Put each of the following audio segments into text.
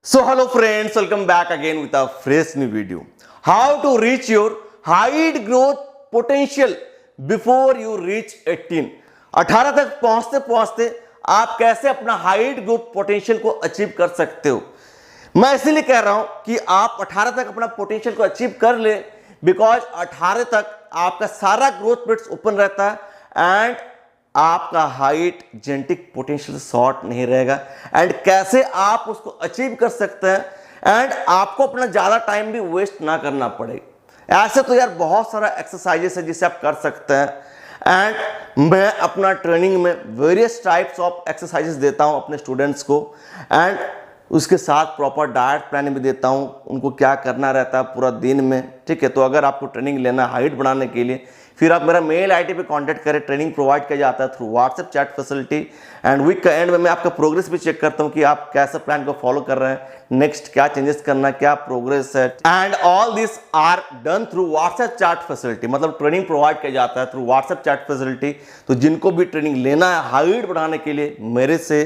So hello friends, welcome back again with a fresh new video. How to reach your height growth potential before you reach 18. 18 तक पहुंचते पहुंचते आप कैसे अपना height growth potential को achieve कर सकते हो। मैं इसीलिए कह रहा हूं कि आप 18 तक अपना पोटेंशियल को अचीव कर ले, बिकॉज 18 तक आपका सारा ग्रोथ रेट्स ओपन रहता है एंड आपका हाइट जेनेटिक पोटेंशियल शॉर्ट नहीं रहेगा। एंड कैसे आप उसको अचीव कर सकते हैं एंड आपको अपना ज्यादा टाइम भी वेस्ट ना करना पड़े। ऐसे तो यार बहुत सारा एक्सरसाइजेस है जिसे आप कर सकते हैं एंड मैं अपना ट्रेनिंग में वेरियस टाइप्स ऑफ एक्सरसाइजेस देता हूं अपने स्टूडेंट्स को एंड उसके साथ प्रॉपर डाइट प्लान भी देता हूं, उनको क्या करना रहता है पूरा दिन में। ठीक है, तो अगर आपको ट्रेनिंग लेना है हाइट बढ़ाने के लिए, फिर आप मेरा मेल आईडी पे कांटेक्ट करें। ट्रेनिंग प्रोवाइड किया जाता है through WhatsApp chat facility and week का एंड में मैं आपका प्रोग्रेस भी चेक करता हूं कि आप कैसे प्लान को फॉलो कर रहे हैं, नेक्स्ट क्या चेंजेस करना, क्या प्रोग्रेस है। And all this are done through WhatsApp chat facility, मतलब ट्रेनिंग प्रोवाइड किया जाता है थ्रू व्हाट्सएप चैट फैसिलिटी। तो जिनको भी ट्रेनिंग लेना है हाइट बढ़ाने के लिए मेरे से,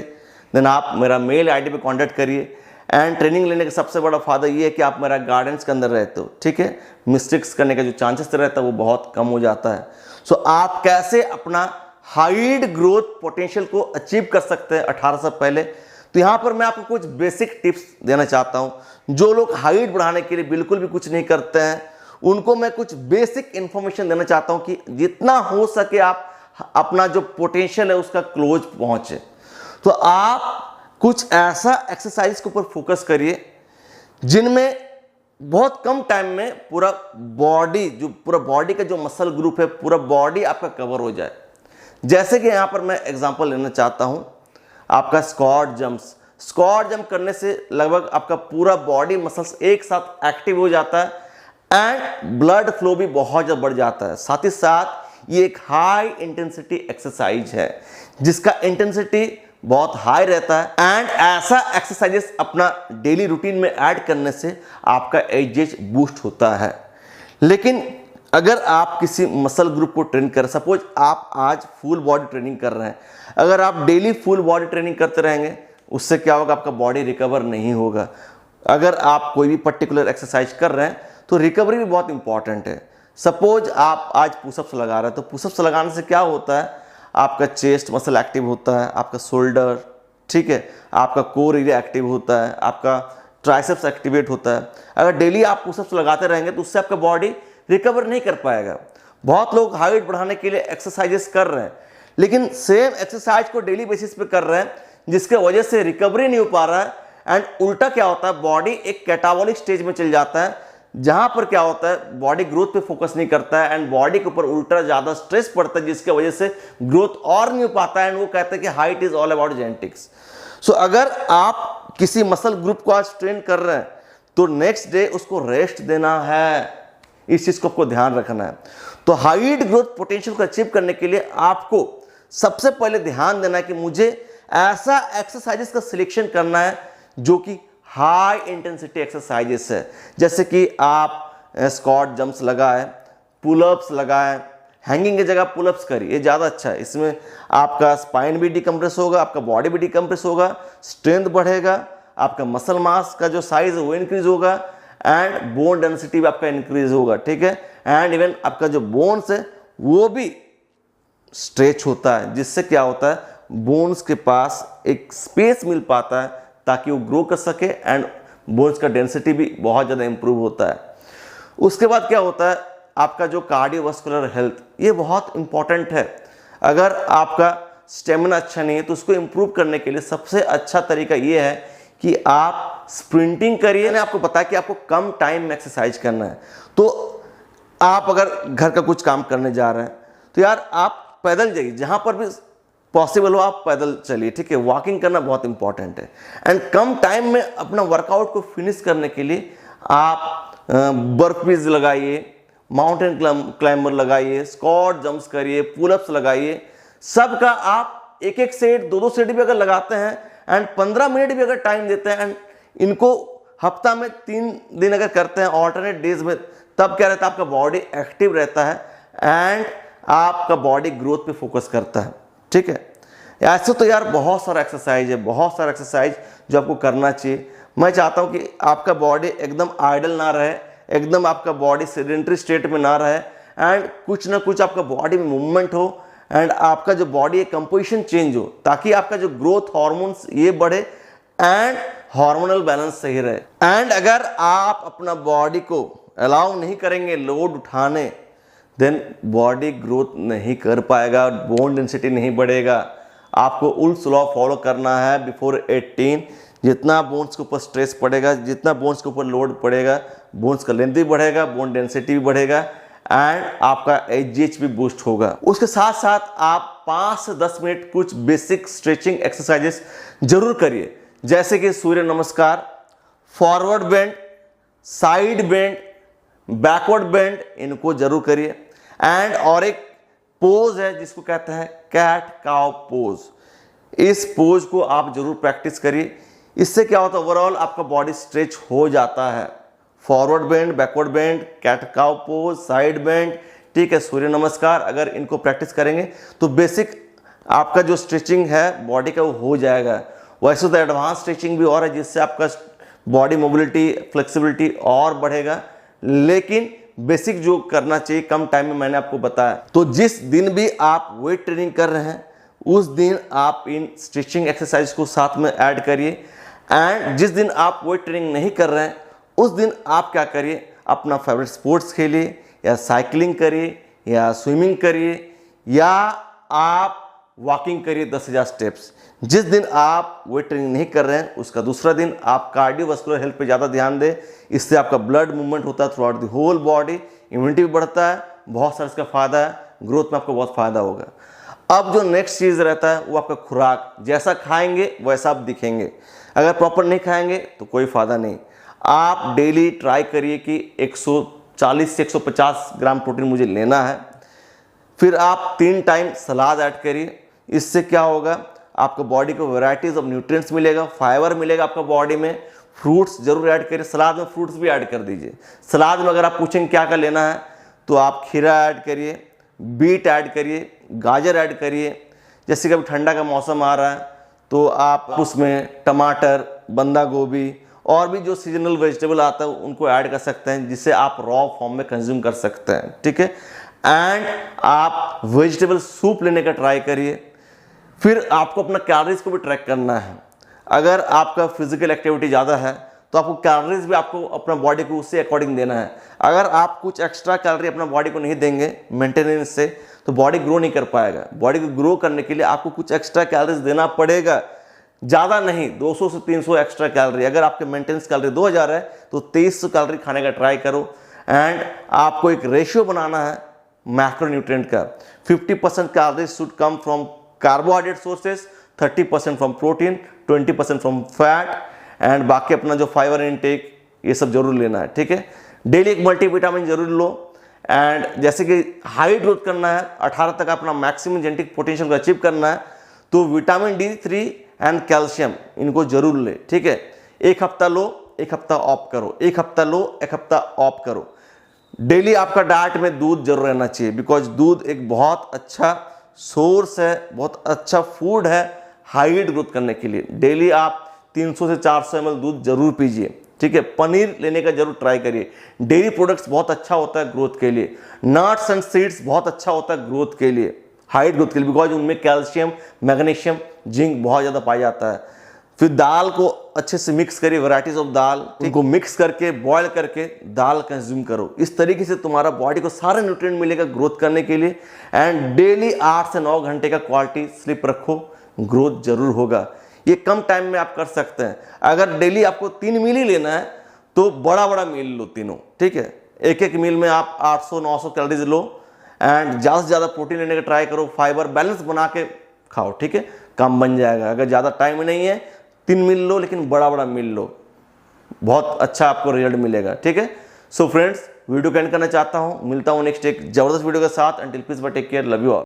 देन आप मेरा मेल आईडी पे कांटेक्ट करिए। एंड ट्रेनिंग लेने का सबसे बड़ा फायदा ये है कि आप मेरा गाइडेंस के अंदर रहते हो। ठीक है, मिस्टेक्स करने का जो चांसेस रहता है वो बहुत कम हो जाता है। सो आप कैसे अपना हाइट ग्रोथ पोटेंशियल को अचीव कर सकते हैं 18 से पहले, तो यहां पर मैं आपको कुछ बेसिक टिप्स देना चाहता हूं। जो लोग हाइट बढ़ाने के लिए बिल्कुल भी कुछ नहीं करते हैं उनको मैं कुछ बेसिक इंफॉर्मेशन देना चाहता हूं कि जितना हो सके आप अपना जो पोटेंशियल है उसका क्लोज पहुंचे। तो आप कुछ ऐसा एक्सरसाइज के ऊपर फोकस करिए जिनमें बहुत कम टाइम में पूरा बॉडी का जो मसल ग्रुप है पूरा बॉडी आपका कवर हो जाए। जैसे कि यहां पर मैं एग्जांपल लेना चाहता हूं, आपका स्क्वाट जंप्स। स्क्वाट जंप करने से लगभग आपका पूरा बॉडी मसल्स एक साथ एक्टिव हो जाता है एंड ब्लड फ्लो भी बहुत ज़्यादा बढ़ जाता है। साथ ही साथ ये एक हाई इंटेंसिटी एक्सरसाइज है जिसका इंटेंसिटी बहुत हाई रहता है एंड ऐसा एक्सरसाइजेस अपना डेली रूटीन में ऐड करने से आपका एजेज बूस्ट होता है। लेकिन अगर आप किसी मसल ग्रुप को ट्रेन कर, सपोज आप आज फुल बॉडी ट्रेनिंग कर रहे हैं, अगर आप डेली फुल बॉडी ट्रेनिंग करते रहेंगे उससे क्या होगा, आपका बॉडी रिकवर नहीं होगा। अगर आप कोई भी पर्टिकुलर एक्सरसाइज कर रहे हैं तो रिकवरी भी बहुत इंपॉर्टेंट है। सपोज आप आज पुशअप्स लगा रहे हैं तो पुशअप्स लगाने से क्या होता है, आपका चेस्ट मसल एक्टिव होता है, आपका शोल्डर, ठीक है, आपका कोर एरिया एक्टिव होता है, आपका ट्राइसेप्स एक्टिवेट होता है। अगर डेली आप पुशअप्स लगाते रहेंगे तो उससे आपका बॉडी रिकवर नहीं कर पाएगा। बहुत लोग हाइट बढ़ाने के लिए एक्सरसाइजेस कर रहे हैं लेकिन सेम एक्सरसाइज को डेली बेसिस पे कर रहे हैं जिसके वजह से रिकवरी नहीं हो पा रहा है एंड उल्टा क्या होता है, बॉडी एक कैटाबॉलिक स्टेज में चल जाता है जहां पर क्या होता है बॉडी ग्रोथ पे फोकस नहीं करता है एंड बॉडी के ऊपर उल्टा ज्यादा स्ट्रेस पड़ता है जिसकी वजह से ग्रोथ और नहीं हो पाता है एंड वो कहते हैं कि height is all about genetics. So अगर आप किसी मसल ग्रुप को आज ट्रेन कर रहे हैं तो नेक्स्ट डे उसको रेस्ट देना है, इस चीज को आपको ध्यान रखना है। तो हाइट ग्रोथ पोटेंशियल को अचीव करने के लिए आपको सबसे पहले ध्यान देना है कि मुझे ऐसा एक्सरसाइजेस का सिलेक्शन करना है जो कि हाई इंटेंसिटी एक्सरसाइजेस है। जैसे कि आप स्क्वाट जंप्स लगाए, पुलअप्स लगाए, हैंगिंग की जगह पुलअप्स करिए, ये ज़्यादा अच्छा है। इसमें आपका स्पाइन भी डिकम्प्रेस होगा, आपका बॉडी भी डिकम्प्रेस होगा, स्ट्रेंथ बढ़ेगा, आपका मसल मास का जो साइज है वो इंक्रीज होगा एंड बोन डेंसिटी भी आपका इंक्रीज होगा। ठीक है, एंड इवन आपका जो बोन्स है वो भी स्ट्रेच होता है जिससे क्या होता है बोन्स के पास एक स्पेस मिल पाता है ताकि वो ग्रो कर सके एंड बोन्स का डेंसिटी भी बहुत ज़्यादा इंप्रूव होता है। उसके बाद क्या होता है, आपका जो कार्डियोवास्कुलर हेल्थ, ये बहुत इंपॉर्टेंट है। अगर आपका स्टेमिना अच्छा नहीं है तो उसको इंप्रूव करने के लिए सबसे अच्छा तरीका ये है कि आप स्प्रिंटिंग करिए। मैंने आपको बताया कि आपको कम टाइम में एक्सरसाइज करना है। तो आप अगर घर का कुछ काम करने जा रहे हैं तो यार आप पैदल जाइए, जहाँ पर भी पॉसिबल हो आप पैदल चलिए। ठीक है, वॉकिंग करना बहुत इंपॉर्टेंट है एंड कम टाइम में अपना वर्कआउट को फिनिश करने के लिए आप बर्पीज लगाइए, माउंटेन क्लाइंबर लगाइए, स्क्वाट जंप्स करिए, पुलअप्स लगाइए। सबका आप एक एक सेट, दो दो सेट भी अगर लगाते हैं एंड 15 मिनट भी अगर टाइम देते हैं एंड इनको हफ्ता में 3 दिन अगर करते हैं ऑल्टरनेट डेज में, तब क्या रहता है आपका बॉडी एक्टिव रहता है एंड आपका बॉडी ग्रोथ पे फोकस करता है। ठीक है, ऐसे तो यार बहुत सारा एक्सरसाइज है, बहुत सारा एक्सरसाइज जो आपको करना चाहिए। मैं चाहता हूँ कि आपका बॉडी एकदम आइडल ना रहे, एकदम आपका बॉडी सेडेंटरी स्टेट में ना रहे, एंड कुछ ना कुछ आपका बॉडी में मूवमेंट हो, एंड आपका जो बॉडी है कंपोजिशन चेंज हो, ताकि आपका जो ग्रोथ हार्मोन्स ये बढ़े एंड हार्मोनल बैलेंस सही रहे। एंड अगर आप अपना बॉडी को अलाउ नहीं करेंगे लोड उठाने, देन बॉडी ग्रोथ नहीं कर पाएगा, बोन डेंसिटी नहीं बढ़ेगा। आपको उल्स लॉ फॉलो करना है बिफोर 18। जितना बोन्स के ऊपर स्ट्रेस पड़ेगा, जितना बोन्स के ऊपर लोड पड़ेगा, बोन्स का लेंथ भी बढ़ेगा, बोन डेंसिटी भी बढ़ेगा, एंड आपका एचजीएच भी बूस्ट होगा। उसके साथ साथ आप 5 से 10 मिनट कुछ बेसिक स्ट्रेचिंग एक्सरसाइजेस जरूर करिए, जैसे कि सूर्य नमस्कार, forward bend, side bend, backward bend, इनको जरूर करिए। एंड और एक पोज है जिसको कहते हैं कैट काउ पोज, इस पोज को आप जरूर प्रैक्टिस करिए। इससे क्या होता है, ओवरऑल आपका बॉडी स्ट्रेच हो जाता है। Forward bend, backward bend, cat cow pose, side bend, ठीक है, सूर्य नमस्कार, अगर इनको प्रैक्टिस करेंगे तो बेसिक आपका जो स्ट्रेचिंग है बॉडी का वो हो जाएगा। वैसे तो एडवांस स्ट्रेचिंग भी और है जिससे आपका बॉडी मोबिलिटी, फ्लेक्सिबिलिटी और बढ़ेगा, लेकिन बेसिक जो करना चाहिए कम टाइम में मैंने आपको बताया। तो जिस दिन भी आप वेट ट्रेनिंग कर रहे हैं उस दिन आप इन स्ट्रेचिंग एक्सरसाइज को साथ में ऐड करिए, एंड जिस दिन आप वेट ट्रेनिंग नहीं कर रहे हैं उस दिन आप क्या करिए, अपना फेवरेट स्पोर्ट्स खेलिए, या साइकिलिंग करिए, या स्विमिंग करिए, या आप वॉकिंग करिए 10,000 स्टेप्स। जिस दिन आप वेट ट्रेनिंग नहीं कर रहे हैं उसका दूसरा दिन आप कार्डियोवास्कुलर हेल्थ पे ज़्यादा ध्यान दें। इससे आपका ब्लड मूवमेंट होता है throughout the whole body, immunity भी बढ़ता है, बहुत सारा इसका फायदा है, ग्रोथ में आपको बहुत फायदा होगा। अब जो नेक्स्ट चीज़ रहता है वो आपका खुराक, जैसा खाएंगे वैसा आप दिखेंगे। अगर प्रॉपर नहीं खाएंगे तो कोई फायदा नहीं। आप डेली ट्राई करिए कि 140 से 150 ग्राम प्रोटीन मुझे लेना है। फिर आप 3 टाइम सलाद ऐड करिए। इससे क्या होगा, आपका बॉडी को वैरायटीज ऑफ न्यूट्रिएंट्स मिलेगा, फाइबर मिलेगा आपका बॉडी में। फ्रूट्स जरूर ऐड करिए, सलाद में फ्रूट्स भी ऐड कर दीजिए। सलाद में अगर आप पूछेंगे क्या क्या लेना है तो आप खीरा ऐड करिए, बीट ऐड करिए, गाजर ऐड करिए। जैसे कि अभी ठंडा का मौसम आ रहा है तो आप उसमें टमाटर, बंदा गोभी और भी जो सीजनल वेजिटेबल आता है उनको ऐड कर सकते हैं, जिससे आप रॉ फॉर्म में कंज्यूम कर सकते हैं, ठीक है। एंड आप वेजिटेबल सूप लेने का ट्राई करिए। फिर आपको अपना कैलोरीज को भी ट्रैक करना है। अगर आपका फिजिकल एक्टिविटी ज़्यादा है तो आपको कैलोरीज भी आपको अपना बॉडी को उससे अकॉर्डिंग देना है। अगर आप कुछ एक्स्ट्रा कैलोरी अपना बॉडी को नहीं देंगे मेंटेनेंस से तो बॉडी ग्रो नहीं कर पाएगा। बॉडी को ग्रो करने के लिए आपको कुछ एक्स्ट्रा कैलोरीज देना पड़ेगा, ज़्यादा नहीं, 200 से 300 एक्स्ट्रा कैलोरी। अगर आपके मेंटेनेंस कैलोरी 2000 है तो 2300 कैलोरी खाने का ट्राई करो। एंड आपको एक रेशियो बनाना है मैक्रोन्यूट्रिएंट का। 50% calories should come from carbohydrate sources, 30% from protein, 20% from fat, and बाकी अपना जो फाइबर इनटेक ये सब जरूर लेना है, ठीक है। डेली एक मल्टीविटामिन जरूर लो। एंड जैसे कि हाइट ग्रोथ करना है, 18 तक अपना मैक्सिमम जेनेटिक पोटेंशियल को अचीव करना है, तो विटामिन D3 एंड कैल्शियम इनको जरूर ले, ठीक है। एक हफ्ता लो, एक हफ्ता ऑफ करो, एक हफ्ता लो, एक हफ्ता ऑफ करो। डेली आपका डाइट में दूध जरूर रहना चाहिए, बिकॉज दूध एक बहुत अच्छा सोर्स है, बहुत अच्छा फूड है हाइट ग्रोथ करने के लिए। डेली आप 300 से 400 ml दूध जरूर पीजिए, ठीक है। पनीर लेने का जरूर ट्राई करिए। डेयरी प्रोडक्ट्स बहुत अच्छा होता है ग्रोथ के लिए। नट्स एंड सीड्स बहुत अच्छा होता है ग्रोथ के लिए, हाइट ग्रोथ के लिए, बिकॉज उनमें कैल्शियम, मैग्नीशियम, जिंक बहुत ज़्यादा पाया जाता है। फिर दाल को अच्छे से मिक्स करिए, वैराइटीज ऑफ दाल, इनको मिक्स करके बॉयल करके दाल कंज्यूम करो। इस तरीके से तुम्हारा बॉडी को सारे न्यूट्रिएंट मिलेगा ग्रोथ करने के लिए। एंड डेली 8 से 9 घंटे का क्वालिटी स्लीप रखो, ग्रोथ जरूर होगा। ये कम टाइम में आप कर सकते हैं। अगर डेली आपको 3 मील ही लेना है तो बड़ा बड़ा मील लो तीनों, ठीक है। एक एक मील में आप 800-900 कैलोरीज लो। एंड ज़्यादा से ज़्यादा प्रोटीन लेने का ट्राई करो, फाइबर बैलेंस बना के खाओ, ठीक है, काम बन जाएगा। अगर ज़्यादा टाइम नहीं है 3 मील लो, लेकिन बड़ा बड़ा मील लो, बहुत अच्छा आपको रिजल्ट मिलेगा, ठीक है। सो फ्रेंड्स, वीडियो को एंड करना चाहता हूँ, मिलता हूँ नेक्स्ट एक जबरदस्त वीडियो के साथ। Until peace bye, take care, love you all.